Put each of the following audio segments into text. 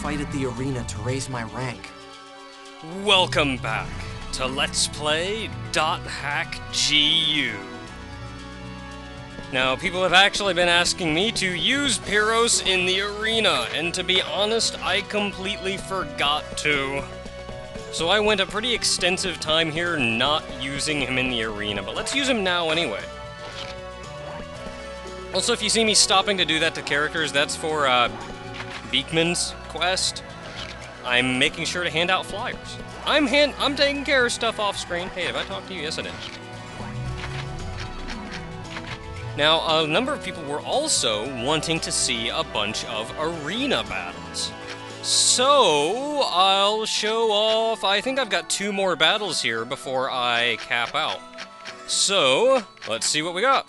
fight at the arena to raise my rank. Welcome back to Let's Play .hack GU. Now, people have actually been asking me to use Pyros in the arena, and to be honest, I completely forgot to. So I went a pretty extensive time here not using him in the arena, but let's use him now anyway. Also, if you see me stopping to do that to characters, that's for Beekman's quest. I'm making sure to hand out flyers. I'm taking care of stuff off screen. Hey, have I talked to you? Yes, I did. Now, a number of people were also wanting to see a bunch of arena battles. So, I'll show off. I think I've got 2 more battles here before I cap out. So, let's see what we got.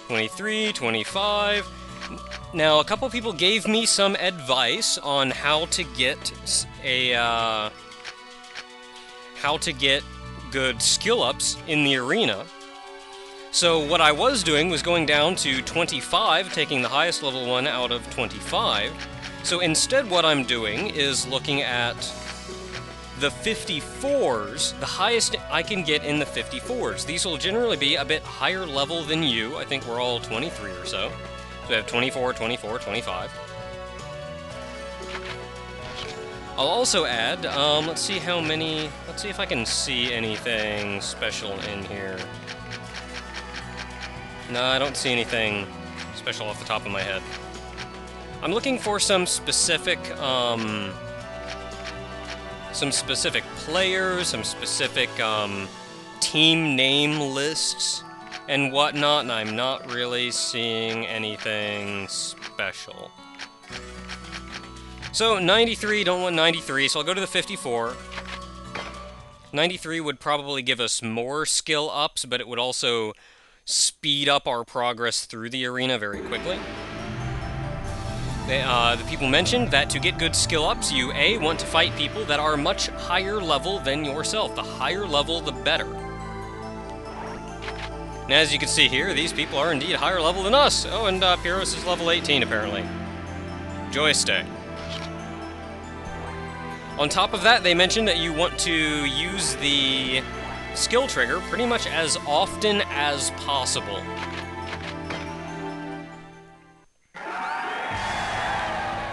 23, 25. Now, a couple people gave me some advice on how to get good skill ups in the arena. So what I was doing was going down to 25, taking the highest level one out of 25. So instead what I'm doing is looking at the 54s, the highest I can get in the 54s. These will generally be a bit higher level than you. I think we're all 23 or so. So we have 24, 24, 25. I'll also add, let's see if I can see anything special in here. No, I don't see anything special off the top of my head. I'm looking for some specific players, some specific team name lists and whatnot, and I'm not really seeing anything special. So 93, don't want 93, so I'll go to the 54. 93 would probably give us more skill ups, but it would also speed up our progress through the arena very quickly. The people mentioned that to get good skill ups, you A, want to fight people that are much higher level than yourself. The higher level, the better. And as you can see here, these people are indeed higher level than us. Oh, and Pyros is level 18 apparently. Joystick. On top of that, they mentioned that you want to use the skill trigger pretty much as often as possible.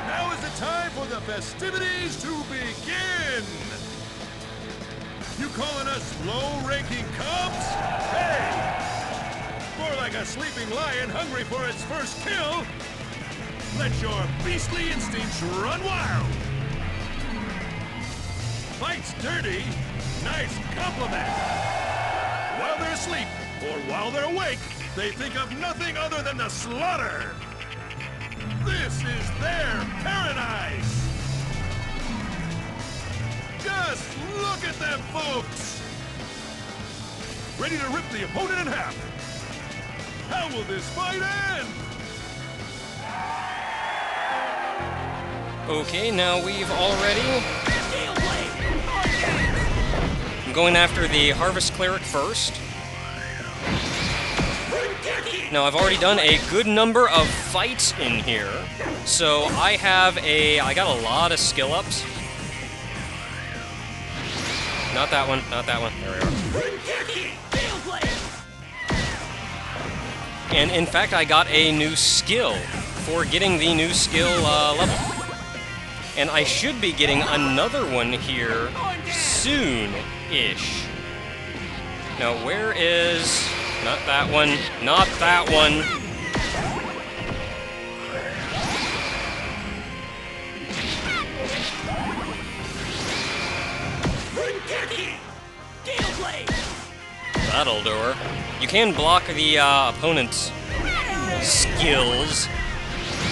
Now is the time for the festivities to begin! You calling us low-ranking cubs? Hey! More like a sleeping lion hungry for its first kill! Let your beastly instincts run wild! Fight's dirty, nice compliment! While they're asleep, or while they're awake, they think of nothing other than the slaughter! This is their paradise! Just look at them, folks! Ready to rip the opponent in half! How will this fight end? Okay, now we've already... I'm going after the Harvest Cleric first. Now, I've already done a good number of fights in here, so I got a lot of skill ups. Not that one, not that one. There we are. And in fact, I got a new skill for getting the new skill level. And I should be getting another one here soon-ish. Now, where is... Not that one. Not that one. That'll do her. You can block the opponent's skills.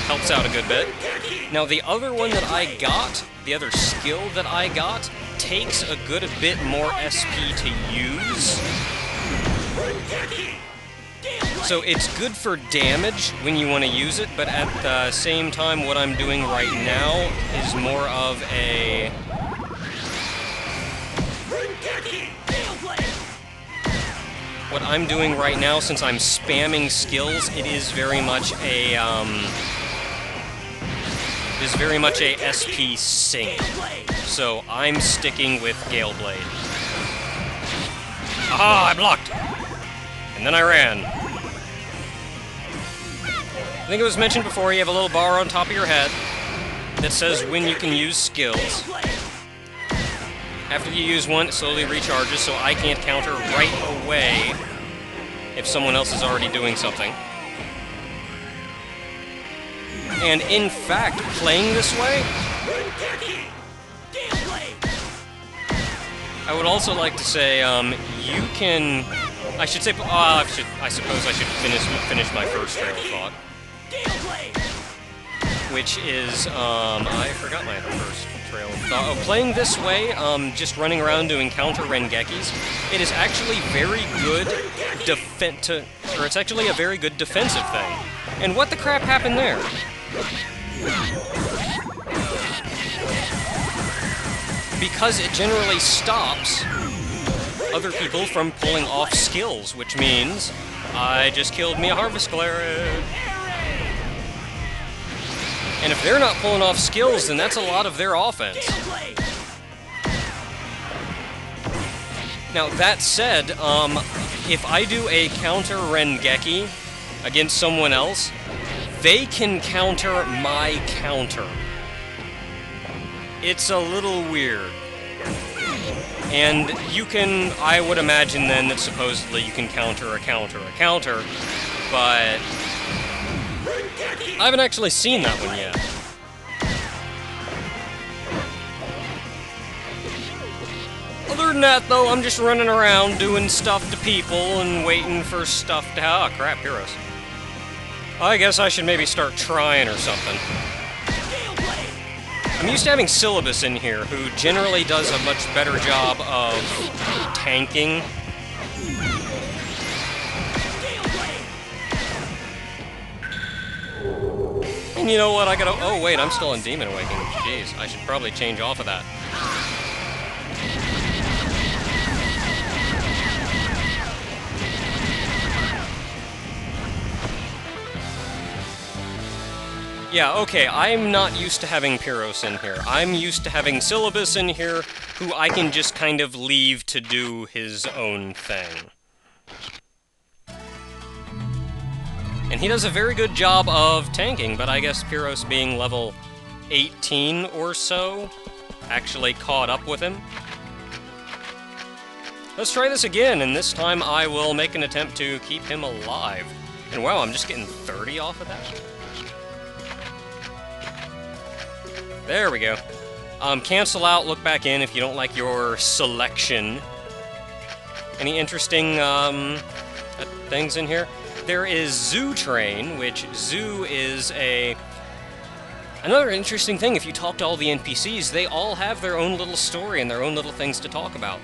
Helps out a good bit. Now, the other one that I got, the other skill that I got, takes a good bit more SP to use. So it's good for damage when you want to use it, but at the same time, what I'm doing right now is more of a... What I'm doing right now, since I'm spamming skills, it is very much a, is very much a SP sink. So I'm sticking with Gale Blade. Aha! I blocked! And then I ran. I think it was mentioned before, you have a little bar on top of your head that says when you can use skills. After you use one, it slowly recharges, so I can't counter right away if someone else is already doing something. And in fact, playing this way, I would also like to say, you can... I should say... I suppose I should finish my first trail of thought. Which is, I forgot my first trail of thought. Oh, playing this way, just running around doing counter Rengekis, it is actually very good it's actually a very good defensive thing. And what the crap happened there? Because it generally stops other people from pulling off skills, which means I just killed me a Harvest Cleric. And if they're not pulling off skills, then that's a lot of their offense. Now, that said, if I do a counter Rengeki against someone else, they can counter my counter. It's a little weird. And you can, I would imagine then that supposedly you can counter a counter, but I haven't actually seen that one yet. Other than that, though, I'm just running around doing stuff to people and waiting for stuff to... Ah, crap, heroes. I guess I should maybe start trying or something. I'm used to having Syllabus in here, who generally does a much better job of tanking. And you know what, I gotta... Oh, wait, I'm still in Demon Awakening. Jeez, I should probably change off of that. Yeah, okay, I'm not used to having Pyros in here. I'm used to having Syllabus in here, who I can just kind of leave to do his own thing. And he does a very good job of tanking, but I guess Pyros being level 18 or so actually caught up with him. Let's try this again, and this time I will make an attempt to keep him alive. And wow, I'm just getting 30 off of that? There we go. Cancel out, look back in if you don't like your selection. Any interesting things in here? There is Zoo Train, which Zoo is another interesting thing. If you talk to all the NPCs, they all have their own little story and their own little things to talk about.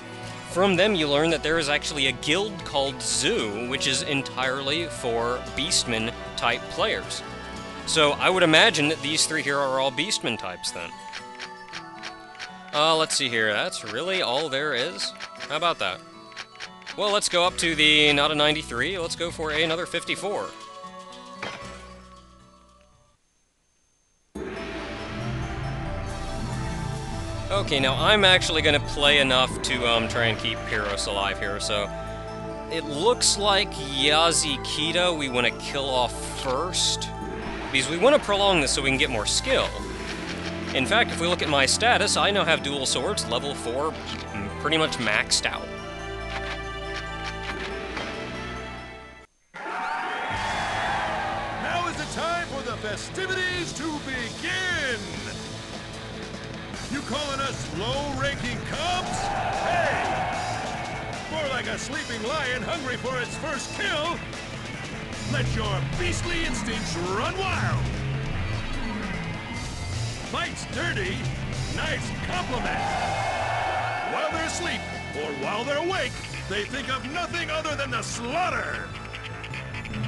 From them, you learn that there is actually a guild called Zoo, which is entirely for Beastman-type players. So I would imagine that these three here are all Beastman types then. Let's see here. That's really all there is? How about that? Well, let's go up to the, not a 93, let's go for another 54. Okay, now I'm actually going to play enough to try and keep Pyros alive here, so... It looks like Yazikita we want to kill off first, because we want to prolong this so we can get more skill. In fact, if we look at my status, I now have dual swords, level 4, pretty much maxed out. Now is the time for the festivities to begin! You calling us low-ranking cubs? Hey! More like a sleeping lion hungry for its first kill! Let your beastly instincts run wild! Fight's dirty, nice compliment! While they're asleep, or while they're awake, they think of nothing other than the slaughter!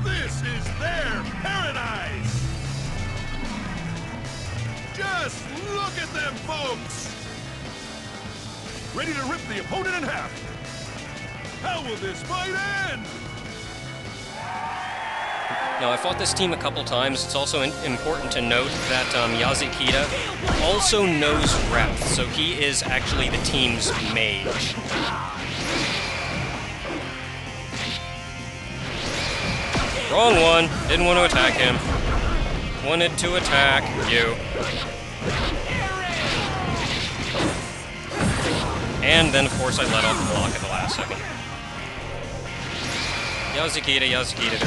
This is their paradise! Just look at them, folks! Ready to rip the opponent in half! How will this fight end? Now, I fought this team a couple times. It's also important to note that Yazukita also knows Rep, so he is actually the team's mage. Wrong one. Didn't want to attack him. Wanted to attack you. And then, of course, I let off the block at the last second. Yazukita, there you go.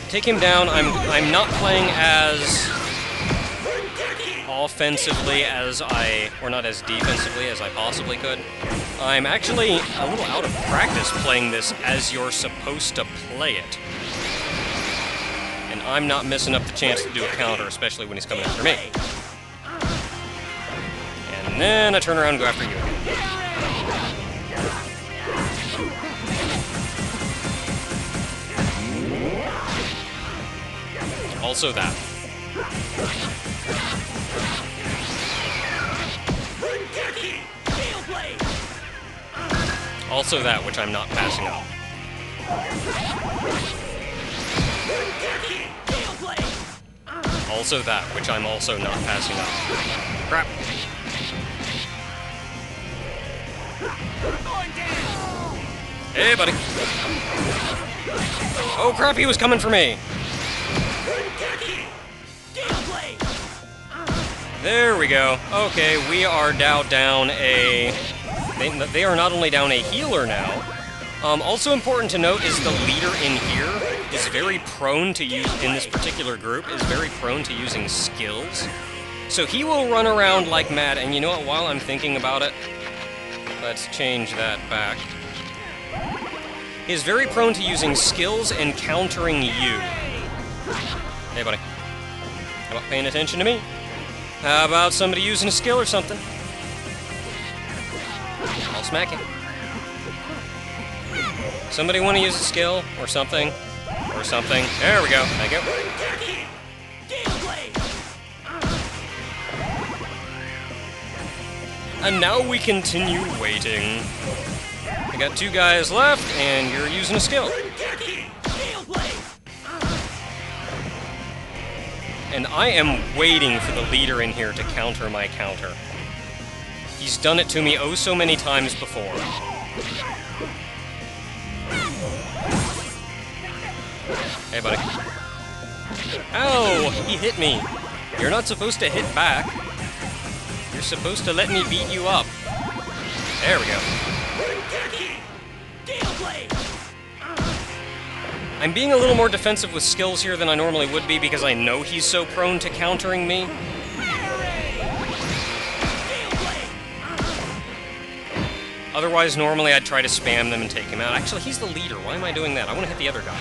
Take him down. I'm not playing as offensively as or not as defensively as I possibly could. I'm actually a little out of practice playing this as you're supposed to play it. And I'm not missing up the chance to do a counter, especially when he's coming after me. And then I turn around and go after you again. Also that. Also that, which I'm not passing up. Also that, which I'm also not passing up. Crap. Hey, buddy. Oh, crap, he was coming for me. There we go. Okay, we are now down a... They are not only down a healer now, also important to note is the leader in here is very prone to use, in this particular group, is very prone to using skills. So he will run around like mad, and you know what, while I'm thinking about it, let's change that back. He is very prone to using skills and countering you. Hey, buddy. How about paying attention to me? How about somebody using a skill or something? I'll smack him. Somebody want to use a skill or something? Or something. There we go. Thank you. And now we continue waiting. I got 2 guys left, and you're using a skill. And I am waiting for the leader in here to counter my counter. He's done it to me oh so many times before. Hey, buddy. Ow! He hit me. You're not supposed to hit back. You're supposed to let me beat you up. There we go. I'm being a little more defensive with skills here than I normally would be because I know he's so prone to countering me. Otherwise, normally I'd try to spam them and take him out. Actually, he's the leader. Why am I doing that? I want to hit the other guy.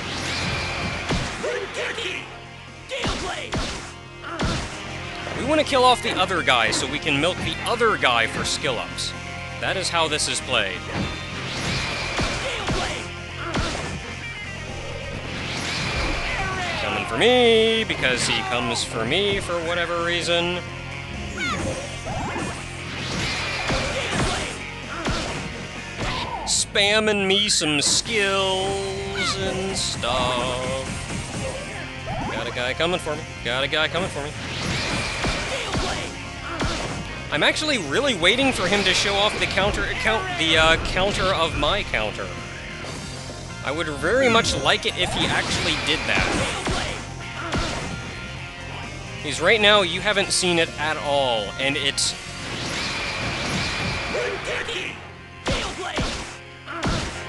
We want to kill off the other guy so we can milk the other guy for skill ups. That is how this is played. Coming for me, because he comes for me for whatever reason. Spamming me some skills and stuff. Got a guy coming for me. Got a guy coming for me. I'm actually really waiting for him to show off the counter of my counter. I would very much like it if he actually did that. Because right now, you haven't seen it at all, and it's...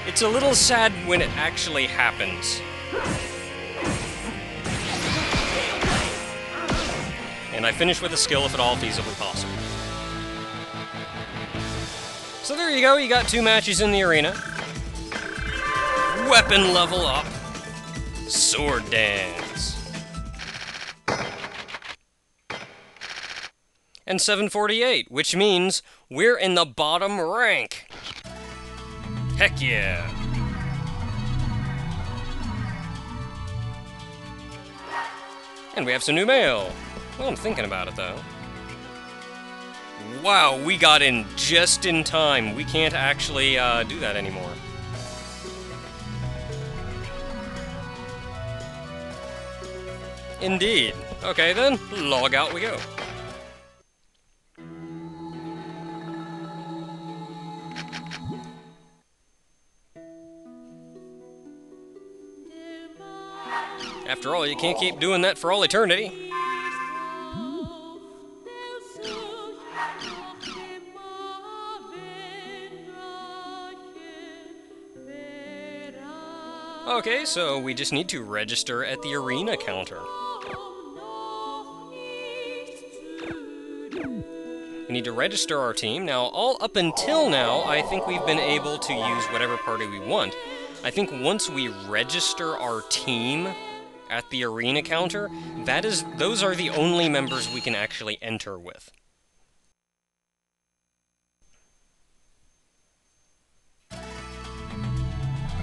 It's a little sad when it actually happens. And I finish with a skill if at all feasibly possible. So there you go, you got 2 matches in the arena. Weapon level up. Sword dance. And 748, which means we're in the bottom rank. Heck yeah. And we have some new mail. Well, I'm thinking about it, though. Wow, we got in just in time. We can't actually do that anymore. Indeed. Okay then, log out we go. After all, you can't keep doing that for all eternity. Okay, so we just need to register at the arena counter. We need to register our team. Now, all up until now, I think we've been able to use whatever party we want. I think once we register our team at the arena counter, those are the only members we can actually enter with.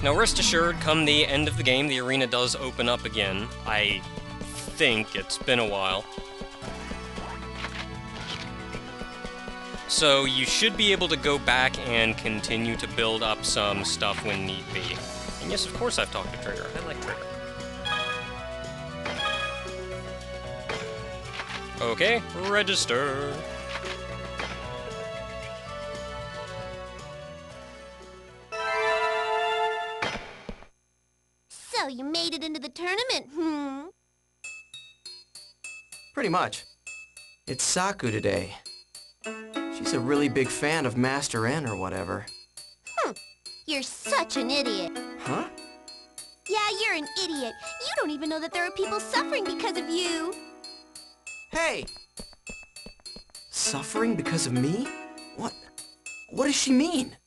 Now, rest assured, come the end of the game, the arena does open up again. I think it's been a while. So you should be able to go back and continue to build up some stuff when need be. And yes, of course I've talked to Trigger. I like Trigger. Okay, register. So you made it into the tournament, Pretty much. It's Saku today. She's a really big fan of Master N or whatever. You're such an idiot. Huh? Yeah, you're an idiot. You don't even know that there are people suffering because of you. Hey! Suffering because of me? What? What does she mean?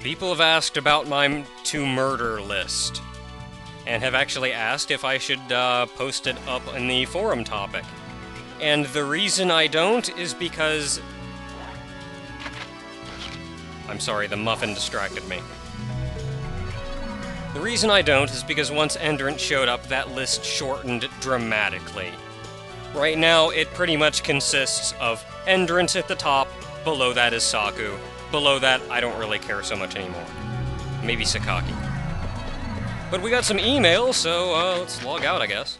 People have asked about my to-murder list, and have actually asked if I should post it up in the forum topic. And the reason I don't is because... I'm sorry, the muffin distracted me. The reason I don't is because once Endrant showed up, that list shortened dramatically. Right now, it pretty much consists of Endrant at the top, below that is Saku. Below that, I don't really care so much anymore. Maybe Sakaki. But we got some emails, so let's log out, I guess.